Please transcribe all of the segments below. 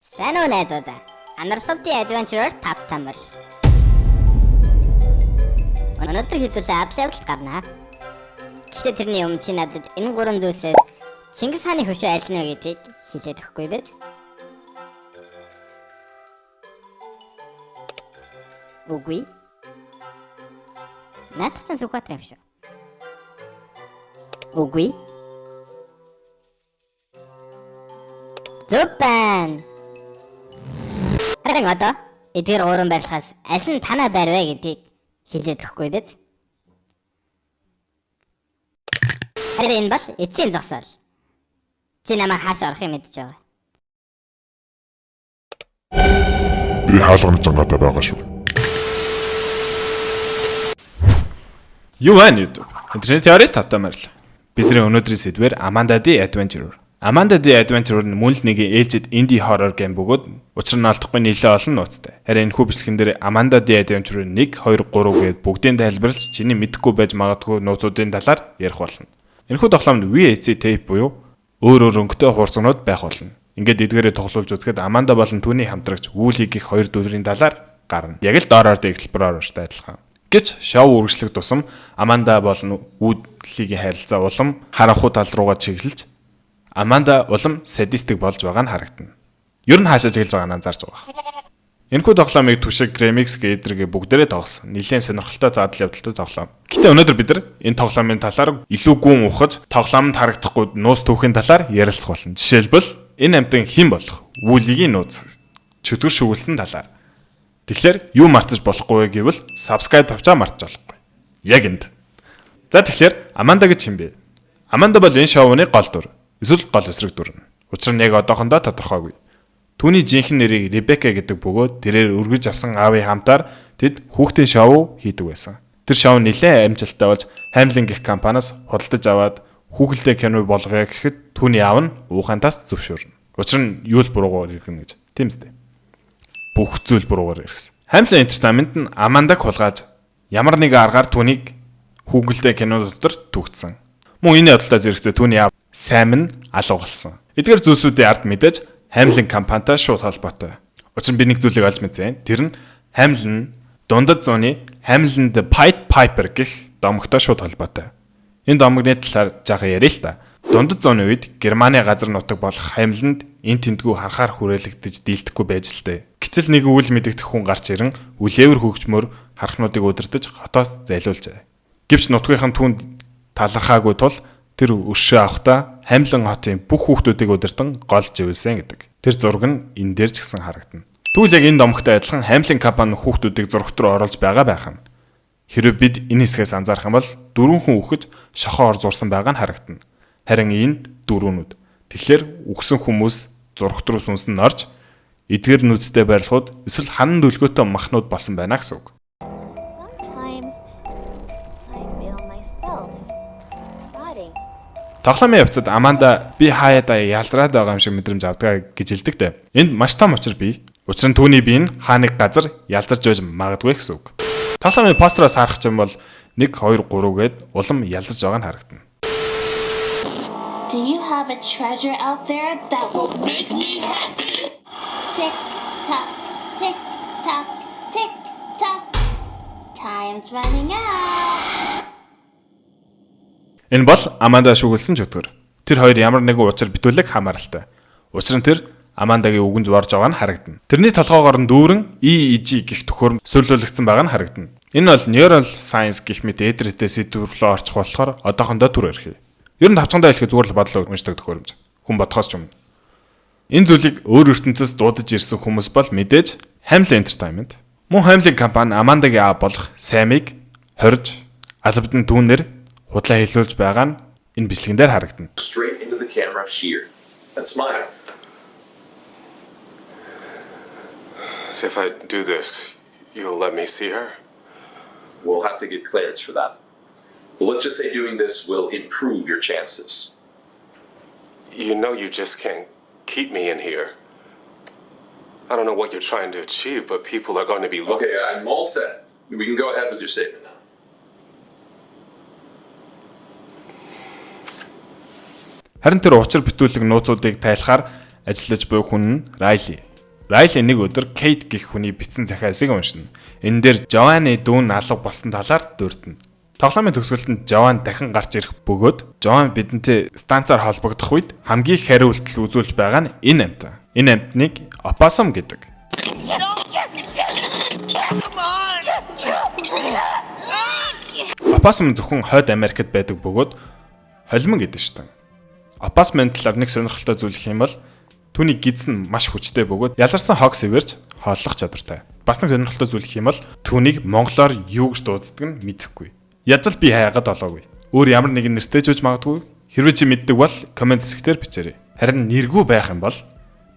Сайн уу найзуудаа. Unresolved Adventure тавтамар. Өнөөдөр хэдүүлээ ад левелд гарнаа. Гэхдээ тэрний өмнө чи надад энэ гурван зүйлсээс Чингис хааны хөшөө аль нь вэ гэдгийг хэлээд өгөхгүй биз? Үгүй. Наадхан Сүхбаатарын хөшөө. Үгүй. Зүбэн. Харин одоо эдгээр гурван байрлахаас аль нь танаа байр вэ гэдгийг хэлээд өгөхгүй биз? Харин энэ бол эцсийн зогсоол. Чи намайг хааш орохыг мэдж байгаа. Би хаалганы зангаатай байгаа шүү. Юу байна юу? Интернет теори татамарл. Бидний өнөөдрийн сэдвээр Amanda the Adventurer. Amanda the Adventurer нь мөн л нэг ээлжид инди хоррор гейм бөгөөд учир нь олдохгүй нэлээд олон нууцтай. Харин энэ хүү бичлэгэн дээр Amanda the Adventurer 1, 2, 3 гээд бүгдийн тайлбарлаж чиний мэдэхгүй байж магадгүй нууцуудын талаар ярих болно. Энэхүү тоглоомд VHC tape буюу өөр өнгөтэй хуурцагнууд байх болно. Ингээд эдгээрээ тоглуулж үзэхэд Amanda болон түүний хамтрагч Wooly гэх хоёр дүүрийн талаар гарна. Яг л доороор дэлбэрээр урштай адилхан. Гэвч шоу үргэлжлэх тусам Amanda болон Wooly-гийн харилцаа улам харанхуй тал руугаа чиглэлж Amanda улам садистик болж байгаа нь харагдана. Ер нь хаашаа чиглэж байгааг анзаарч байгаа. Энэхүү тоглоомыг түшиг Remix гэдэргээ бүгдээрээ тоглосон. Нилээн сонирхолтой дадал явдалтай тоглоом. Гэтэ өнөөдөр бид нар энэ тоглоомын талаар илүү гүн ухаж, тоглоомд харагдахгүй нууц түүхийн талаар ярилцах болно. Жишээлбэл энэ амьтан хэн болох? Wooly-гийн нууц чөтгөр шүглсэн талаар. Тэгэхээр юу мартаж болохгүй вэ гэвэл subscribe тавчаа мартаж болохгүй. Яг энд. За тэгэхээр Amanda гэж хэм бэ? Amanda бол энэ шоуны гол дүр. Эсвэл гол эсрэг дүр. Учир нь яг одоохондоо тодорхойгүй. Түүний жинхэнэ нэрийг Rebecca гэдэг бөгөөд тэрээр өргөж авсан аавын хамтаар тэд хүүхдийн шоу хийдэг байсан. Тэр шоу нэлээд амжилттай болж Hamlin гэх компаниас худалдаж аваад хүүхэлдэйн кино болгоё гэхэд түүний аав нь уухантаас зөвшөөрнө. Учир нь юу л буруугаар иргэнэ гэж. Тийм үстэй. Бүх зүйл буруугаар ирсэн. Hamlin Entertainment нь Amanda-г хулгайж ямар нэгэн аргаар түүнийг хүүхэлдэйн кино дотор түгтсэн. Мөн энэ явдалтай зэрэгцээ түүний аав сайн нь алга болсон. Эдгээр зүйлсүүдийн ард мэдээж Hamlin компанитай шууд холбоотой. Учир нь би нэг зүйлийг олж мэдсэн. Тэр нь Hamlin дундад зууны Hamlin the Pied Piper гэх домогтой шууд холбоотой. Энэ домогны талаар жаахан яриа л та. Дундад зууны үед Германы газар нутаг болох Hamlin-д энэ тэмдгүү харахаар хүрээлэгдэж дийлдэхгүй байж л дээ. Гэтэл нэг үйл мэдэгдэх хүн гарч ирэн үлээвэр хөгжмөр харахнуудыг удирдах хотоос зайлуулжээ. Гэвч нутгийнхан түүнд талархаагүй тул тэр өршөө авахдаа Hamlin хотын бүх хүүхдүүдийг удирдан голж ивэлсэн гэдэг. Тэр зураг нь энэ дээр ч гэсэн харагдана. Тэгвэл яг энэ домогтой адилхан Hamlin компани хүүхдүүдийг зурагт руу оруулж байгаа байх нь. Хэрэв бид энэ хэсгээс анзаарах юм бол дөрвөн хүн үхэж шохоо ор зурсан байгаа нь харагдана. Харин энд дөрвөнүүд. Тэгэхээр үхсэн хүмүүс зурагт руу сүнсэн нь орж эдгээр нүдтэй байрлахууд эсвэл ханан дөлгөөтэй махнууд болсон байна гэсэн үг. Тоглоомын явцад Amanda би хаяада ялзраад байгаа юм шиг мэдрэмж авдаг гэж хэлдэг дээ. Энд маш том учир бий. Учир нь түүний бие нь хаа нэг газар ялзарч байж магадгүй гэсэн үг. Тоглоомын постероос харах юм бол 1, 2, 3 гээд улам ялзарч байгаа нь харагдана. Do you have a treasure out there that will make me happy? Tick tock, tick tock, tick tock. Time's running out. Энэ бол Amanda шүглсэн чөтгөр. Тэр хоёр ямар нэгэн учир битүүлэг хамааралтай. Учир нь тэр Amanda-гийн үгэн зурж байгаа нь харагдана. Тэрний толгоогоор нь дүүрэн EEG гэх төхөөрөм сурлуулагдсан байгаа нь харагдана. Энэ бол neural science гэх мэт эдрэтээ сэдвэрлөө орчих болохоор одоохондоо түр эрхий. Ер нь тавчхандаа хэлэхэд зүгээр л бодлоо уншдаг төхөөрөмж. Хүн бодхоос ч юм. Энэ зүйлийг өөр ертөнцөөс дуудаж ирсэн хүмүүс бол мэдээж Hamlin Entertainment. Мөн Hamlin компани Amanda-гийн аав болох Sam-ыг хорж албадан түүнээр худлаа хэлүүлж байгаа нь энэ бичлэгэн дээр харагдана. Straight into the camera, sheer, and smile. If I do this, you'll let me see her? We'll have to get clearance for that. But let's just say doing this will improve your chances. You know you just can't keep me in here. I don't know what you're trying to achieve, but people are going to be looking. Okay, I'm all set. We can go ahead with your statement now. Харин тэр учир битүүлэг нууцуудыг тайлахаар ажиллаж буй хүн нь Riley. Райли нэг өдөр Кейт гэх хүний бичсэн захиасыг уншина. Энэ дээр Жованы дүүн алга болсон талаар дурдна. Тоглоомын төгсгөлд Жован дахин гарч ирэх бөгөөд Жован бидэнтэй станцаар холбогдох үед хамгийн их хариултал үзүүлж байгаа нь энэ амьтан. Энэ амьтныг опоссум гэдэг. Опоссум зөвхөн Хойд Америкт байдаг бөгөөд холимон гэдэг шүү дээ. Опоссумын талаар нэг сонирхолтой зүйл гэх юм бол түүний гидс нь маш хүчтэй бөгөөд яларсан хог сэвэрч хооллох чадвартай. Бас нэг сонирхолтой зүйл гэх юм бол түүнийг монголоор юу гэж дууддаг нь мэдэхгүй. Яаж л би хайгаад олоогүй. Өөр ямар нэгэн нэртэй ч үж магадгүй. Хэрвээ чи мэддэг бол комент хэсгээр бичээрэй. Харин нэргүй байх юм бол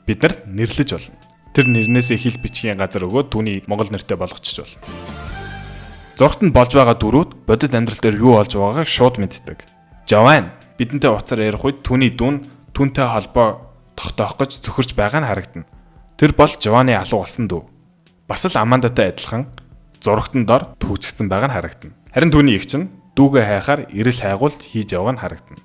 бид нар нэрлэж болно. Тэр нэрнээсээ хэл бичгийн газар өгөөд түүний монгол нэртэй болгочих болно. Зургт нь болж байгаа дүрүүд бодит амьдрал дээр юу болж байгааг шууд мэддэг. Жован бидэнтэй уцаар ярих үед түүний дүүн түүнтэй холбоо тогтоох гэж зөвхөрч байгаа нь харагдана. Тэр бол Жованы алуу болсон дүү. Бас л Амандатай адилхан зургтын дор түүжигдсэн байгаа нь харагдана. Харин түүний эгч нь дүүгээ хайхаар эрэл хайгуулт хийж яваг нь харагдана.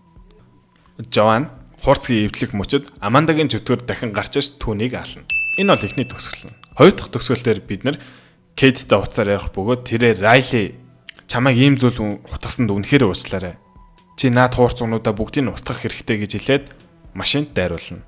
Жован хурцгийн эвдлэх мөчөд Амандагийн чөтгөр дахин гарч ирж түүнийг ална. Энэ бол эхний төгсгөл. Хоёр дахь төгсгөлээр бид нар Кейттэй уцаар ярих бөгөөд тэрээр Райли чамайг ийм зүйл утгасанд үнэхээр уучлаарай. Чи наад хуурц унуудаа бүгдийг нь устгах хэрэгтэй гэж хэлээд машинд дайруулна.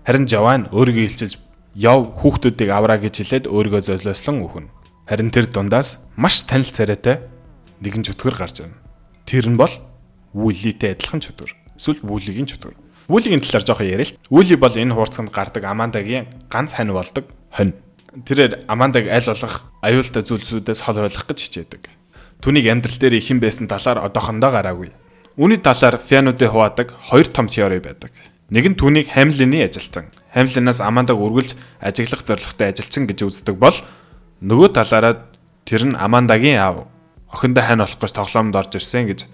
Харин Жован өөрийгөө илчилж яв хүүхдүүдийг авраа гэж хэлээд өөрийгөө золиослон өгнө. Харин тэр дундаас маш танил царайтай нэгэн чөтгөр гарч ирнэ. Тэр нь бол Вүлитэй адилхан чөтгөр. Эсвэл Вүлигийн чөтгөр. Вүлигийн талаар жоохон ярил л. Вүли бол энэ хуурцанд гардаг Амандагийн ганц хань болдог хонь. Тэрээр Амандаг аль болох аюултай зүйлсүүдээс хол ойлгох гэж хичээдэг. Түүнийг амьдрал дээр ихэн байсан талаар одоохондоо гараагүй. Үүний талаар фянуудыг хуваадаг хоёр том теори байдаг. Нэг нь түүнийг Хамлины ажилтан. Хамлинаас Амандаг үргэлж ажиглах зорилготой ажилчин гэж үздэг бол нөгөө талаараа тэр нь Амандагийн аав. Охиндоо хань болох гэж тоглоомд орж ирсэн гэж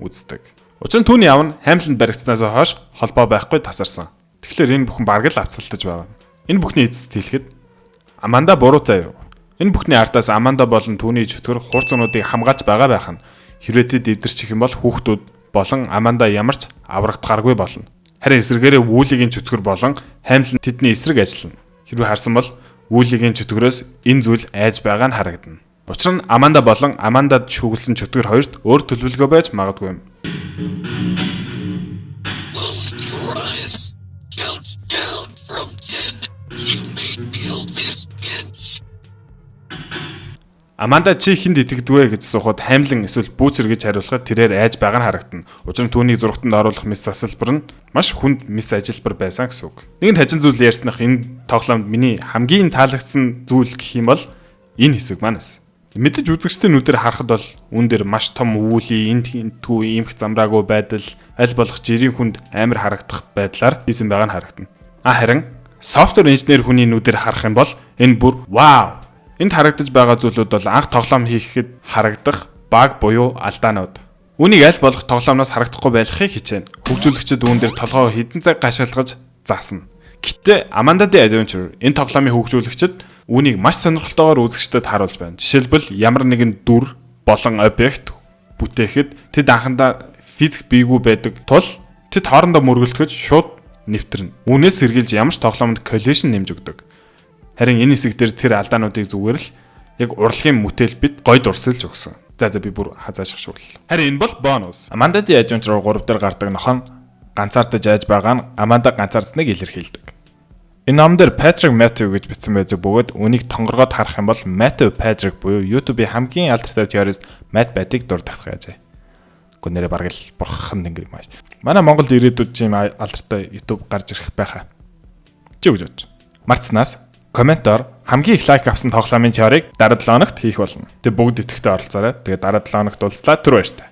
үздэг. Учир нь түүний аав нь Хамлинд баригдсанаас хойш холбоо байхгүй тасарсан. Тэгэхээр энэ бүхэн бараг л авцалтаж байгаа. Энэ бүхний эцэст хэлэхэд Аманда буруутай юу? Энэ бүхний ардаас Аманда болон түүний чөтгөр хурцнуудыг хамгаалж байгаа байх нь хэрвээ тэд эвдэрчих юм бол хүүхдүүд болон Аманда ямар ч аврагдахааргүй болно. Харин эсрэгээрээ Вүлигийн чөтгөр болон Хамлин тэдний эсрэг ажиллана. Хэрвээ харсан бол Вүлигийн чөтгөрөөс энэ зүйл айж байгаа нь харагдана. Учир нь Аманда болон Амандад шүүгэлсэн чөтгөр хоёрт өөр төлөвлөгөө байж магадгүй юм. Close your eyes. Count down from 10. You may feel this pinch. Аманда чи хүнд итгэдэгвэ гэж асуухад Хамлин эсвэл Бүүчер гэж хариулахад тэрээр айж байгаа нь харагдана. Учир нь түүний зургатанд оруулах мис засалбар нь маш хүнд мис ажилбар байсан гэсэн үг. Нэгэн хажин зүйл ярьсных энэ тоглоомд миний хамгийн таалагдсан зүйл гэх юм бол энэ хэсэг манас. Мэдээж үзэгчдийн нүдээр харахад бол үүн дээр маш том өвөлийн энд түү иймх замраагүй байдал аль болох жирийн хүнд амар харагдах байдлаар хийсэн байгаа нь харагдана. Харин софтвер инженер хүний нүдээр харах юм бол энэ бүр вау. Энд харагдаж байгаа зүйлүүд бол анх тоглоом хийхэд харагдах баг буюу алдаанууд. Үүнийг аль болох тоглоомноос харагдахгүй байлгахыг хичээнэ. Хөгжүүлэгчид үүн дээр толгойгоо хэдэн цаг гашгалгаж заасна. Гэтэ Amanda the Adventure энэ тоглоомын хөгжүүлэгчид үүнийг маш сонирхолтойгоор үзэгчдэд харуулж байна. Жишээлбэл ямар нэгэн дүр болон объект бүтээхэд тэд анхандаа физик бийгүй байдаг тул тэд хоорондоо мөргөлдөхөж шууд нэвтэрнэ. Үүнээс сэргийлж ямар ч тоглоомд коллижн нэмж өгдөг. Харин энэ хэсэг дээр тэр алдаануудыг зүгээр л яг урлагийн мөтөлбөд гой дурсалж өгсөн. За би бүр хазааших шүүл. Харин энэ бол бонус. Amanda the Adventure 3 дээр гардаг нохон ганцаардаж айж байгаа нь Amanda ганцаардсныг илэрхийлдэг. Энэ ном дээр Patrick Matthew гэж бичсэн байдаг бөгөөд үнийг тонгоргоод харах юм бол Matthew Patrick буюу YouTube-ийн хамгийн алдартай теорист Matt Baddick дурдах гэж. Гэхдээ нэрээ бараг л бурхан тэнгэр юм ааш. Манай Монголд ирээдүйд чим алдартай YouTube гарч ирэх байхаа. Чи гэж бодож. Марцнаас комментоор хамгийн их лайк авсан тоглоомын теорийг дараа 7 хоногт хийх болно. Тэгээ бүгд идэвхтэй оролцоорой. Тэгээ дараа 7 хоногт уулзлаа. Түр баяртай.